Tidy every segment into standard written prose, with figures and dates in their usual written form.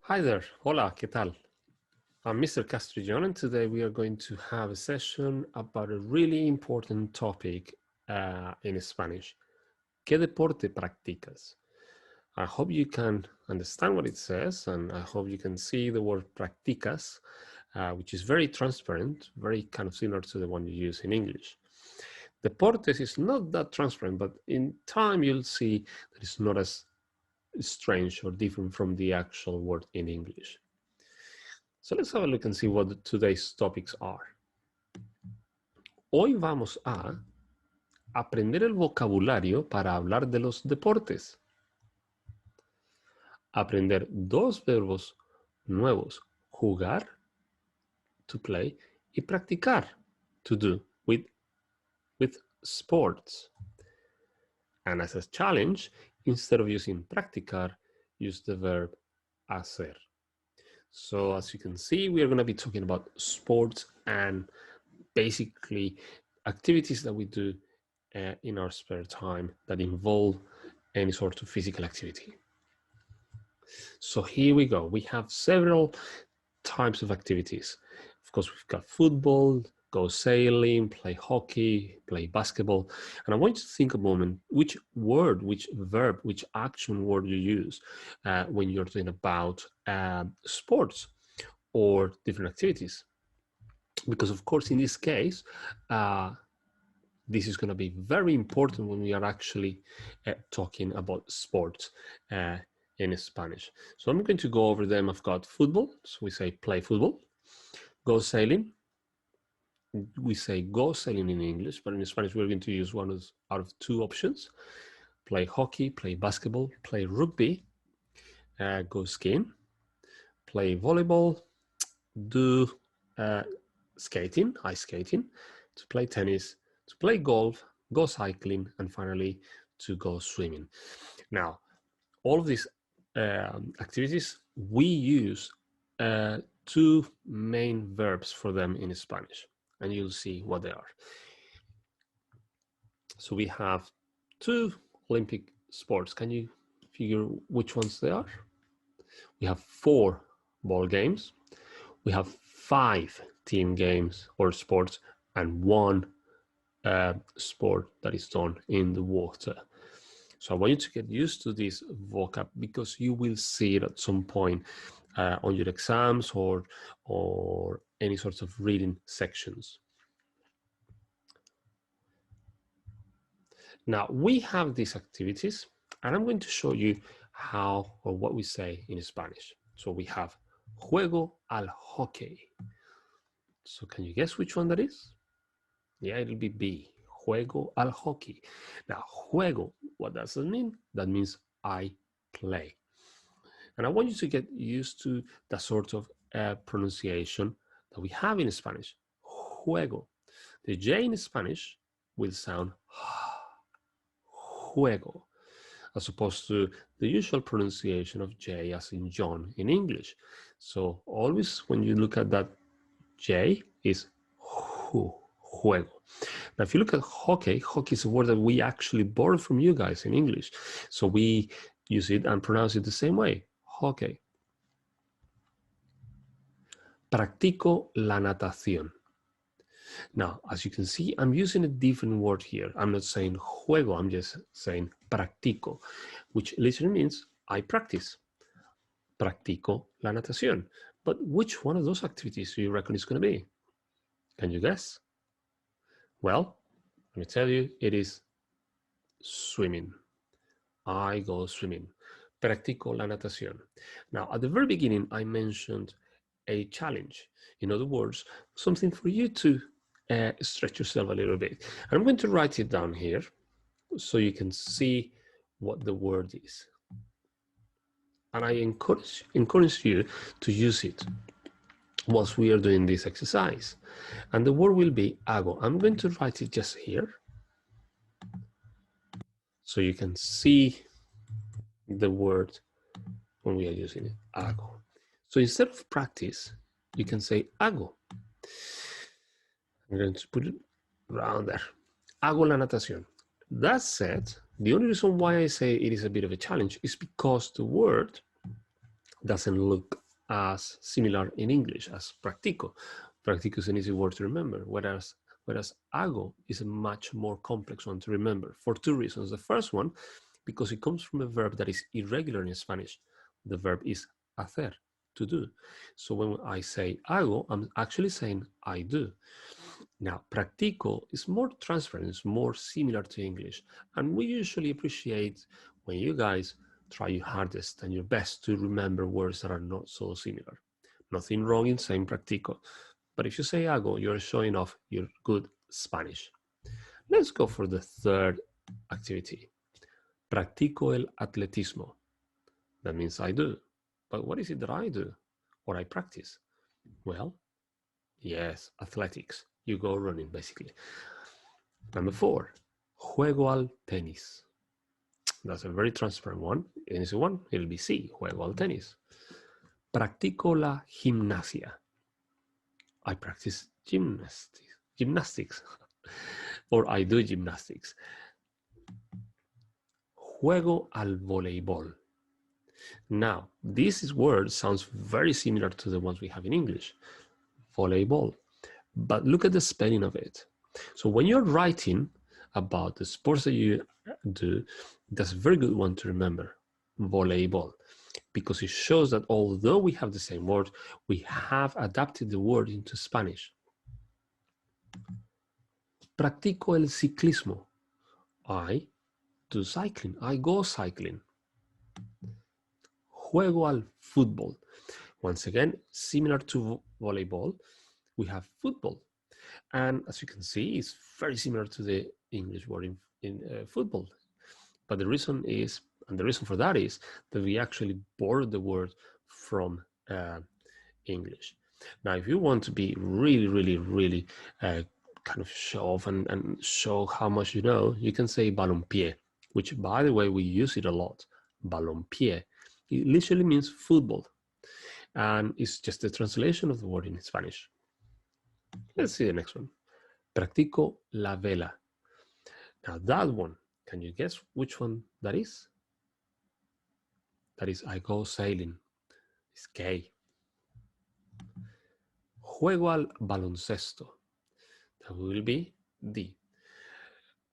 Hi there, hola, ¿qué tal? I'm Mr. Castrillon, and today we are going to have a session about a really important topic in Spanish. ¿Qué deporte practicas? I hope you can understand what it says, and I hope you can see the word practicas, which is very transparent, very kind of similar to the one you use in English. Deportes is not that transparent, but in time you'll see that it's not as strange or different from the actual word in English. So let's have a look and see what today's topics are. Hoy vamos a aprender el vocabulario para hablar de los deportes. Aprender dos verbos nuevos, jugar, to play, y practicar, to do, with sports. And as a challenge, instead of using practicar, use the verb hacer. So as you can see, we are going to be talking about sports and basically activities that we do in our spare time that involve any sort of physical activity. So here we go. We have several types of activities. Of course, we've got football, go sailing, play hockey, play basketball. And I want you to think a moment which word, which verb, which action word you use when you're talking about sports or different activities. Because of course, in this case, this is going to be very important when we are actually talking about sports in Spanish. So I'm going to go over them. I've got football, so we say play football. Go sailing, we say go sailing in English, but in Spanish we're going to use one out of two options. Play hockey, play basketball, play rugby, go skiing, play volleyball, do skating, ice skating, to play tennis, to play golf, go cycling, and finally to go swimming. Now, all of these activities, we use two main verbs for them in Spanish, and you'll see what they are. So we have two Olympic sports. Can you figure which ones they are? We have 4 ball games. We have 5 team games or sports and 1 sport that is done in the water. So I want you to get used to this vocab because you will see it at some point on your exams or any sorts of reading sections. Now we have these activities and I'm going to show you how or what we say in Spanish. So we have juego al hockey. So can you guess which one that is? Yeah, it'll be B, juego al hockey. Now, juego, what does that mean? That means I play. And I want you to get used to the sort of pronunciation that we have in Spanish, juego. The J in Spanish will sound juego, as opposed to the usual pronunciation of J as in John in English. So always when you look at that J is juego. Now, if you look at hockey, hockey is a word that we actually borrowed from you guys in English. So we use it and pronounce it the same way, hockey. Practico la natación. Now, as you can see, I'm using a different word here. I'm not saying juego, I'm just saying practico, which literally means I practice. Practico la natación. But which one of those activities do you reckon it's going to be? Can you guess? Well, let me tell you, it is swimming. I go swimming. Practico la natación. Now, at the very beginning, I mentioned a challenge. In other words, something for you to stretch yourself a little bit. And I'm going to write it down here so you can see what the word is. And I encourage you to use it whilst we are doing this exercise. And the word will be hago. I'm going to write it just here so you can see the word when we are using it, hago. So instead of practice, you can say hago. I'm going to put it around there. Hago la natación. That said, the only reason why I say it is a bit of a challenge is because the word doesn't look as similar in English as practico. Practico is an easy word to remember, whereas hago is a much more complex one to remember for two reasons. The first one, because it comes from a verb that is irregular in Spanish. The verb is hacer, to do. So when I say hago, I'm actually saying I do. Now, practico is more transparent, it's more similar to English. And we usually appreciate when you guys try your hardest and your best to remember words that are not so similar. Nothing wrong in saying practico. But if you say hago, you're showing off your good Spanish. Let's go for the third activity. Practico el atletismo. That means I do. But what is it that I do or I practice? Well, yes, athletics. You go running, basically. Number 4, juego al tenis. That's a very transparent one. Easy one, it'll be C, juego al tenis. Practico la gimnasia. I practice gymnastics, or I do gymnastics. Juego al voleibol. Now, this word sounds very similar to the ones we have in English, volleyball, but look at the spelling of it. So when you're writing about the sports that you do, that's a very good one to remember, volleyball, because it shows that although we have the same word, we have adapted the word into Spanish. Practico el ciclismo. I do cycling. I go cycling. Juego al fútbol. Once again, similar to volleyball, we have football. And as you can see, it's very similar to the English word in football. But the reason is, and the reason for that is that we actually borrowed the word from English. Now, if you want to be really kind of show off and show how much you know, you can say balompié, which, by the way, we use it a lot. Balompié. It literally means football. And it's just a translation of the word in Spanish. Let's see the next one. Practico la vela. Now that one, can you guess which one that is? That is, I go sailing. It's K. Juego al baloncesto. That will be D.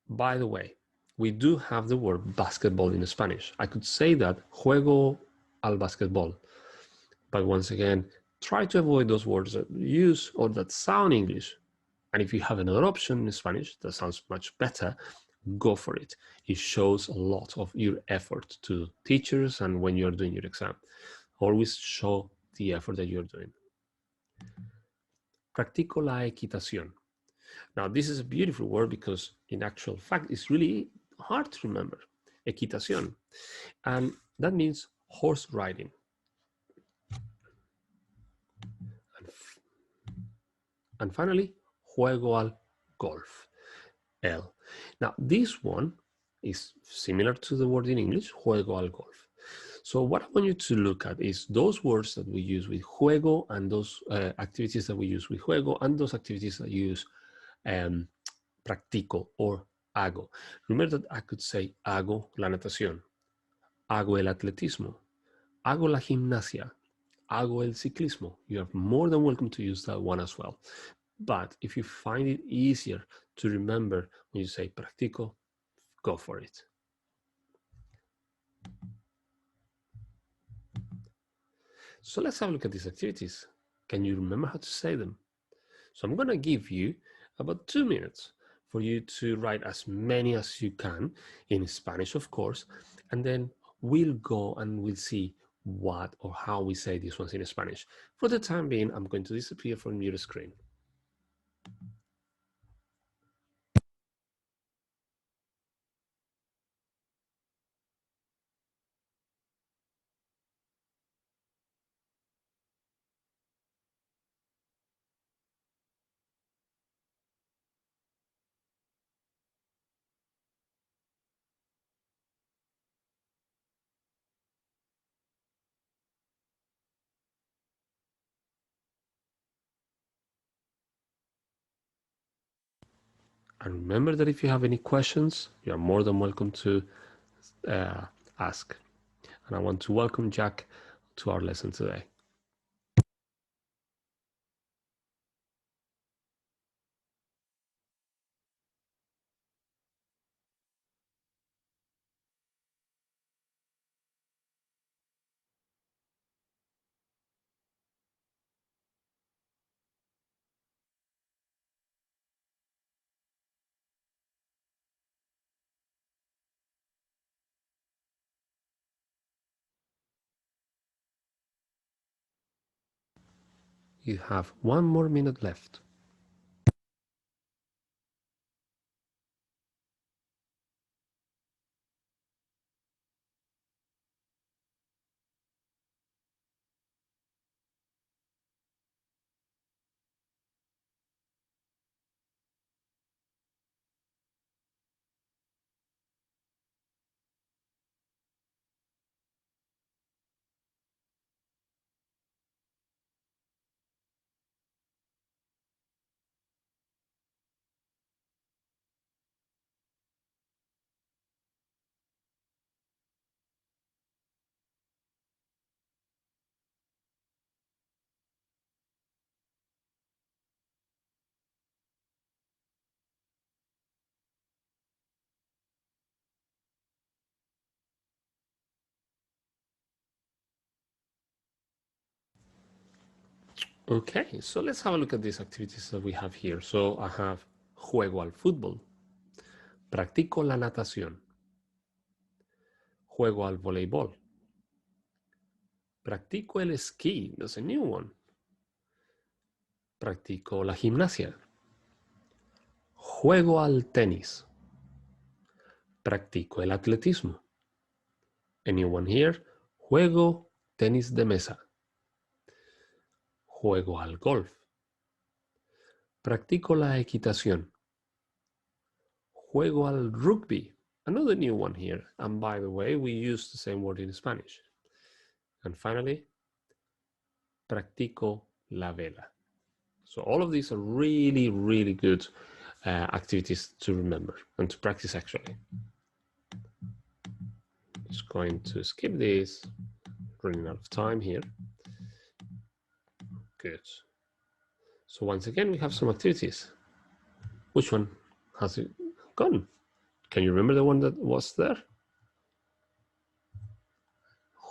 By the way, we do have the word basketball in Spanish. I could say that, juego al basquetbol. But once again, try to avoid those words that use or that sound English. And if you have another option in Spanish that sounds much better, go for it. It shows a lot of your effort to teachers and when you're doing your exam. Always show the effort that you're doing. Practico la equitación. Now, this is a beautiful word because in actual fact, it's really hard to remember. Equitación. And that means horse riding. And finally, juego al golf. L. Now, this one is similar to the word in English, juego al golf. So what I want you to look at is those words that we use with juego and those activities that we use with juego and those activities that use practico or hago. Remember that I could say hago la natación, hago el atletismo, hago la gimnasia, hago el ciclismo. You are more than welcome to use that one as well. But if you find it easier to remember when you say practico, go for it. So let's have a look at these activities. Can you remember how to say them? So I'm going to give you about 2 minutes for you to write as many as you can in Spanish, of course, and then we'll go and we'll see what or how we say these ones in Spanish. For the time being, I'm going to disappear from your screen. And remember that if you have any questions, you are more than welcome to ask. And I want to welcome Jack to our lesson today. You have 1 more minute left. Okay, so let's have a look at these activities that we have here. So I have juego al fútbol, practico la natación, juego al voleibol, practico el esquí, that's a new one, practico la gimnasia, juego al tenis, practico el atletismo. A new one here, juego tenis de mesa, juego al golf, practico la equitación, juego al rugby. Another new one here. And by the way, we use the same word in Spanish. And finally, practico la vela. So all of these are really, really good activities to remember and to practice actually. Just going to skip this, running out of time here. Good. So once again, we have some activities. Which one has it gone? Can you remember the one that was there?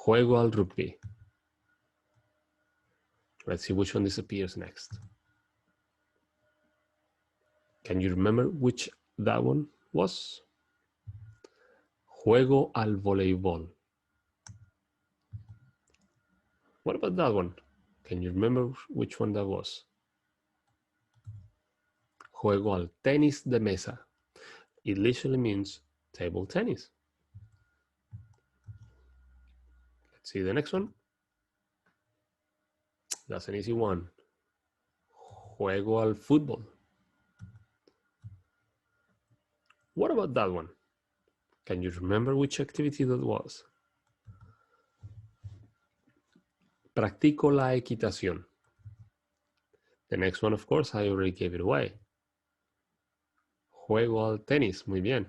Juego al rugby. Let's see which one disappears next. Can you remember which that one was? Juego al voleibol. What about that one? Can you remember which one that was? Juego al tenis de mesa. It literally means table tennis. Let's see the next one. That's an easy one. Juego al fútbol. What about that one? Can you remember which activity that was? Practico la equitación. The next one, of course, I already gave it away. Juego al tenis. Muy bien.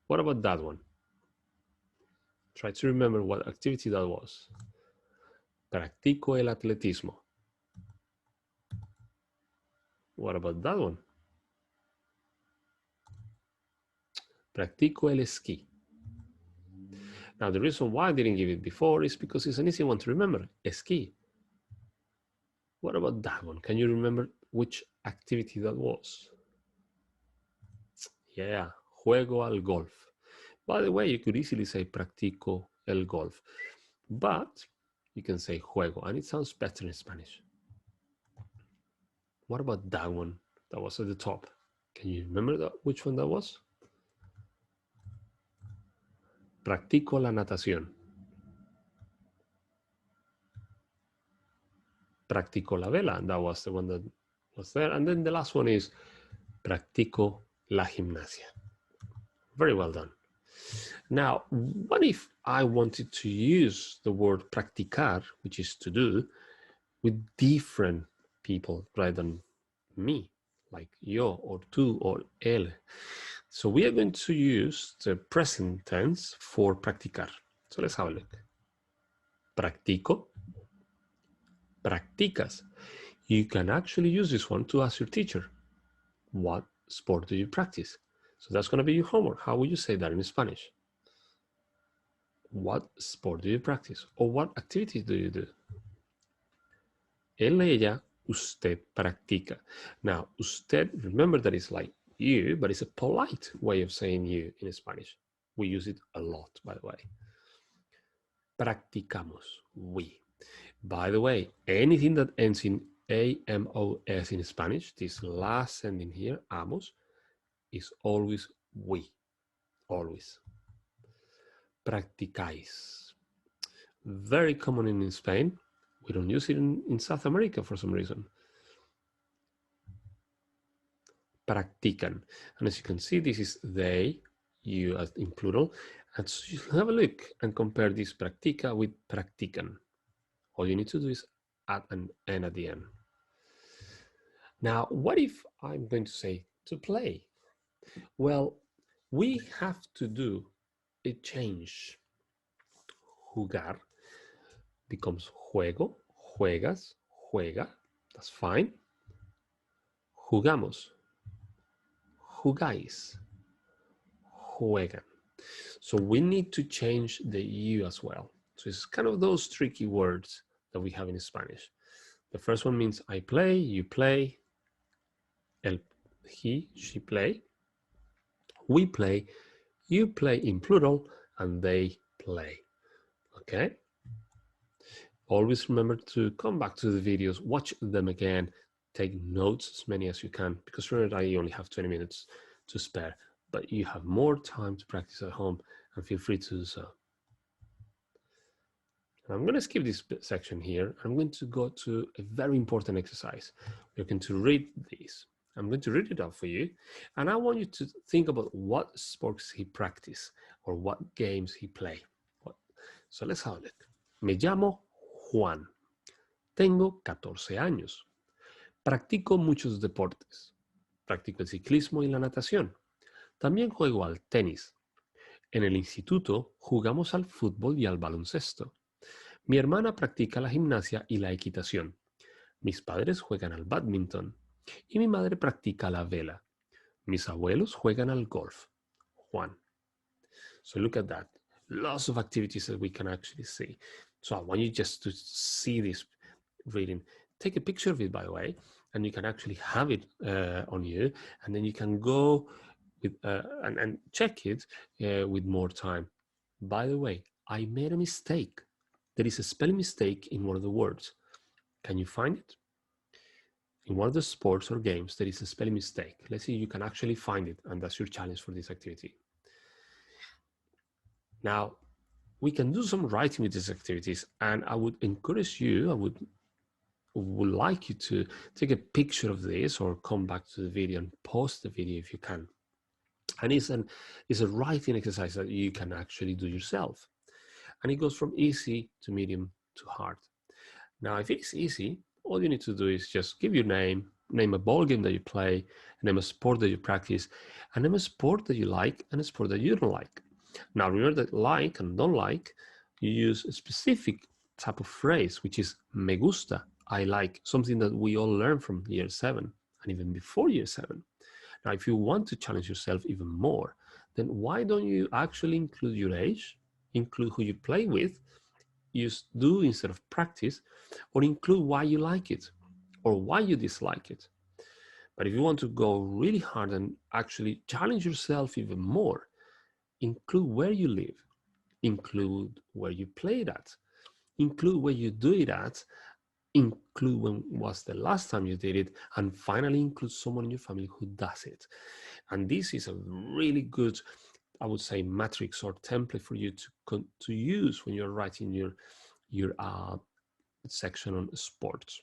What about that one? Try to remember what activity that was. Practico el atletismo. What about that one? Practico el esquí. Now, the reason why I didn't give it before is because it's an easy one to remember, esquí. What about that one? Can you remember which activity that was? Yeah, juego al golf. By the way, you could easily say practico el golf, but you can say juego, and it sounds better in Spanish. What about that one that was at the top? Can you remember which one that was? Practico la natación. Practico la vela. That was the one that was there. And then the last one is practico la gimnasia. Very well done. Now, what if I wanted to use the word practicar, which is to do, with different people rather than me, like yo or tú or él? So we are going to use the present tense for practicar. So let's have a look. Practico, practicas. You can actually use this one to ask your teacher, what sport do you practice? So that's going to be your homework. How would you say that in Spanish? What sport do you practice? Or what activities do you do? Él, ella, usted practica. Now, usted, remember that it's like you, but it's a polite way of saying you in Spanish. We use it a lot, by the way. Practicamos, we. By the way, anything that ends in amos in Spanish, this last ending here, amos, is always we. Always. Practicáis. Very common in Spain. We don't use it in South America for some reason. Practican. And as you can see, this is they, you as in plural. And so you have a look and compare this practica with practican. All you need to do is add an N at the end. Now, what if I'm going to say to play? Well, we have to do a change. Jugar becomes juego, juegas, juega. That's fine. Jugamos, jugáis, juegan. So we need to change the U as well. So it's kind of those tricky words that we have in Spanish. The first one means I play, you play, he, she play, we play, you play in plural, and they play. Okay? Always remember to come back to the videos, watch them again, take notes as many as you can, because remember I only have 20 minutes to spare, but you have more time to practice at home, and feel free to do so. I'm going to skip this section here. I'm going to go to a very important exercise. We're going to read these. I'm going to read it out for you, and I want you to think about what sports he practice or what games he play. So let's have a look. Me llamo Juan. Tengo 14 años. Practico muchos deportes. Practico el ciclismo y la natación. También juego al tenis. En el instituto jugamos al fútbol y al baloncesto. Mi hermana practica la gimnasia y la equitación. Mis padres juegan al bádminton. Y mi madre practica la vela. Mis abuelos juegan al golf. Juan. So look at that. Lots of activities that we can actually see. So I want you just to see this reading. Take a picture of it, by the way, and you can actually have it on you, and then you can go with and check it with more time. By the way, I made a mistake. There is a spelling mistake in one of the words. Can you find it? In one of the sports or games, there is a spelling mistake. Let's see if you can actually find it, and that's your challenge for this activity. Now, we can do some writing with these activities, and I would encourage you, I would like you to take a picture of this or come back to the video and post the video if you can. And it's a writing exercise that you can actually do yourself. And it goes from easy to medium to hard. Now, if it's easy, all you need to do is just give your name a ball game that you play, name a sport that you practice, and name a sport that you like and a sport that you don't like. Now, remember that like and don't like, you use a specific type of phrase, which is me gusta, I like, something that we all learn from year 7 and even before year 7. Now, if you want to challenge yourself even more, then why don't you actually include your age, include who you play with, use do instead of practice, or include why you like it or why you dislike it. But if you want to go really hard and actually challenge yourself even more, include where you live, include where you played at, include where you do it at, include when was the last time you did it, and finally include someone in your family who does it. And this is a really good, I would say, matrix or template for you to use when you're writing your section on sports.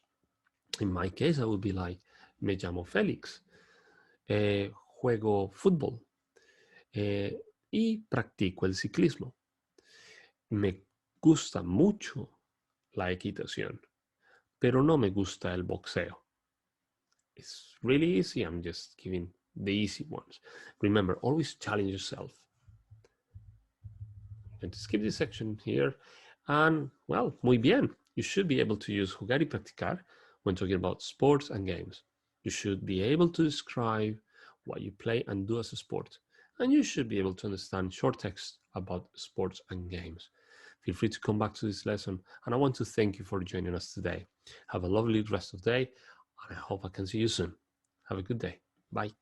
In my case, I would be like, me llamo Félix, juego fútbol y practico el ciclismo. Me gusta mucho la equitación, pero no me gusta el boxeo. It's really easy. I'm just giving the easy ones. Remember, always challenge yourself. I'm going to skip this section here, And, well, muy bien. You should be able to use jugar y practicar when talking about sports and games. You should be able to describe what you play and do as a sport. And you should be able to understand short text about sports and games. Feel free to come back to this lesson. And I want to thank you for joining us today. Have a lovely rest of the day. And I hope I can see you soon. Have a good day. Bye.